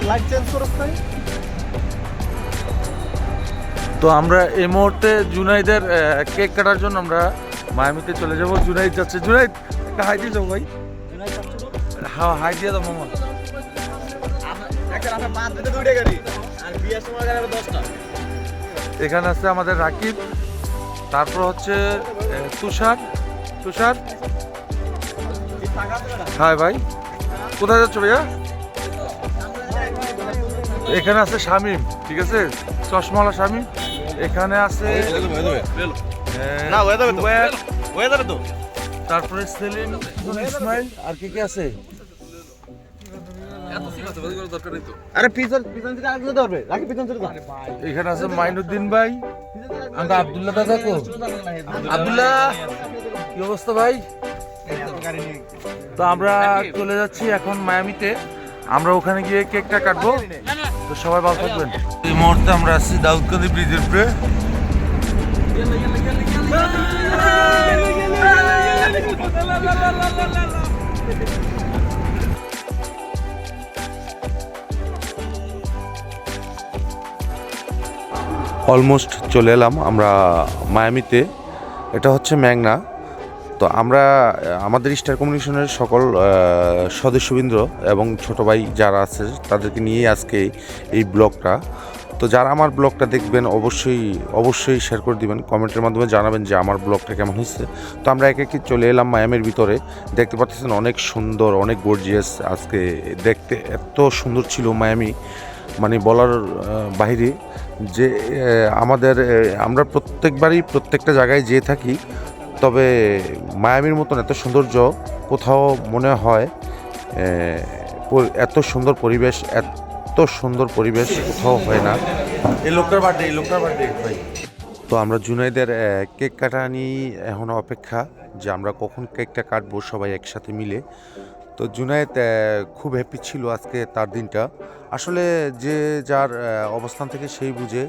Light change করছ নাই? তো আমরা এই মুহূর্তে জুনাইদের কেক কাটার জন্য আমরা মায়ামিতে চলে যাব। জুনাইদ যাচ্ছে। জুনাইদ একটা হাই দিয়ে যাবো ভাই। হ্যাঁ, হাই দিয়ে দাও মামা। এখানে আছে আমাদের রাকিব, তারপর হচ্ছে তুষার। তুষার হাই ভাই, কোথায় যাচ্ছ ভাইয়া? এখানে আছে শামীম, ঠিক আছে, চশমাওয়ালা শামীম। এখানে আছে তারপরে সেলিম, ইসমাইল, আর কে কে আছে? আরে পিছন পিছন থেকে আরেকজন ধরবে, রাকিব পিছন থেকে ধর। এখানে আছে মাইনুদ্দিন ভাই, আমরা আব্দুল্লাহ দাদা। কো আব্দুল্লাহ, কি অবস্থা ভাই? তো আমরা চলে যাচ্ছি এখন মায়ামিতে। আমরা ওখানে গিয়ে কেকটা কাটবো। তো সবাই ভালো থাকবেন। এই মুহূর্তে আমরা আছি দাউদকান্দি ব্রিজের উপরে। অলমোস্ট চলে এলাম আমরা মায়ামিতে। এটা হচ্ছে ম্যাংনা। তো আমরা আমাদের স্টার কমিউনিকেশনের সকল সদস্যবৃন্দ এবং ছোট ভাই যারা আছে তাদেরকে নিয়ে আজকে এই ব্লগটা। তো যারা আমার ব্লগটা দেখবেন অবশ্যই শেয়ার করে দিবেন, কমেন্টের মাধ্যমে জানাবেন যে আমার ব্লগটা কেমন হয়েছে। তো আমরা একে একে চলে এলাম মায়ামির ভিতরে। দেখতে পাচ্ছেন অনেক সুন্দর, অনেক গর্জিয়াস। আজকে দেখতে এত সুন্দর ছিল মায়ামি, মানে বলার বাইরে। যে আমরা প্রত্যেকবারই প্রত্যেকটা জায়গায় যেয়ে থাকি, তবে মায়ামির মতন এত সৌন্দর্য কোথাও মনে হয় এত সুন্দর পরিবেশ কোথাও হয় না। এই লোকটার বার্থডে ভাই। তো আমরা জুনাইদের কেক কাটা নিয়েই এখন অপেক্ষা যে আমরা কখন কেকটা কাটবো সবাই একসাথে মিলে। তো জুনায়েদ খুব হ্যাপি ছিল আজকে তার দিনটা। আসলে যে যার অবস্থান থেকে সেই বুঝে,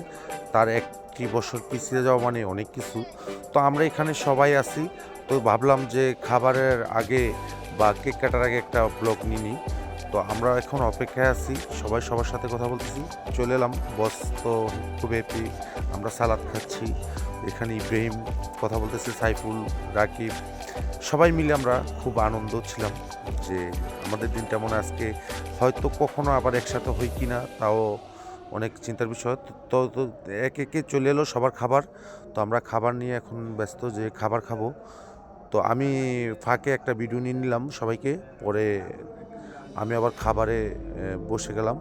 তার একটি বছর পিছিয়ে যাওয়া মানে অনেক কিছু। তো আমরা এখানে সবাই আছি, তো ভাবলাম যে খাবারের আগে বা কেক কাটার আগে একটা ব্লগ নিই। তো আমরা এখন অপেক্ষায় আছি, সবাই সবার সাথে কথা বলতেছি। চলে এলাম, বস তো খুব হ্যাপি। আমরা সালাদ খাচ্ছি, এখানে ইব্রাহিম কথা বলতেছে, সাইফুল, রাকিব, সবাই মিলে আমরা খুব আনন্দ ছিলাম যে আমাদের দিনটা মনে আজকে হয়তো কখনো আবার একসাথে হই কি না, তাও অনেক চিন্তার বিষয়। তো তো একে একে চলে এলো সবার খাবার। তো আমরা খাবার নিয়ে এখন ব্যস্ত যে খাবার খাবো। তো আমি ফাঁকে একটা ভিডিও নিয়ে নিলাম সবাইকে, পরে আমি আবার খাবারে বসে গেলাম।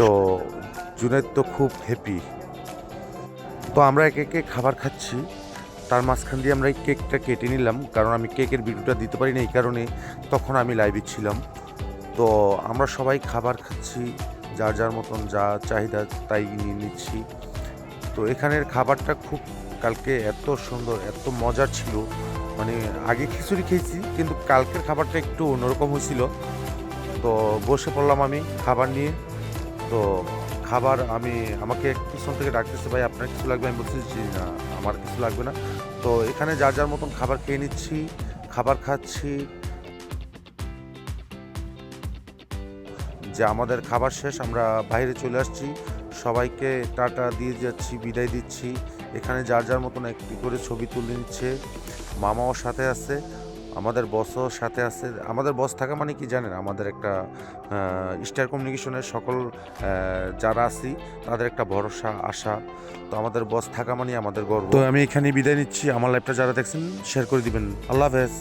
তো জুনাইদ তো খুব হ্যাপি। তো আমরা একে একে খাবার খাচ্ছি, তার মাঝখান দিয়ে আমরা এই কেকটা কেটে নিলাম, কারণ আমি কেকের ভিডিওটা দিতে পারি না, এই কারণে তখন আমি লাইভে ছিলাম। তো আমরা সবাই খাবার খাচ্ছি, যার যার মতন যা চাহিদা তাই নিয়ে নিচ্ছি। তো এখানের খাবারটা খুব কালকে এত সুন্দর, এত মজার ছিল। মানে আগে খিচুড়ি খেয়েছি, কিন্তু কালকের খাবারটা একটু অন্যরকম হয়েছিল। তো বসে পড়লাম আমি খাবার নিয়ে। তো খাবার আমাকে পিছন থেকে ডাকতেছে, ভাই আপনার কিছু লাগবে? আমি বলছি যে না, আমার কিছু লাগবে না। তো এখানে যার যার মতন খাবার খেয়ে নিচ্ছি, খাবার খাচ্ছি। যে আমাদের খাবার শেষ, আমরা বাইরে চলে আসছি, সবাইকে টাটা দিয়ে যাচ্ছি, বিদায় দিচ্ছি। এখানে যার যার মতন একটি করে ছবি তুলে নিচ্ছে। মামাও সাথে আছে, আমাদের বসও সাথে আছে। আমাদের বস থাকা মানে কি জানেন, আমাদের একটা স্টার কমিউনিকেশনের সকল যারা আছি তাদের একটা ভরসা, আশা। তো আমাদের বস থাকা মানে আমাদের গর্ব। তো আমি এখানে বিদায় নিচ্ছি। আমার লাইভটা যারা দেখছেন শেয়ার করে দিবেন। আল্লাহ হাফেজ।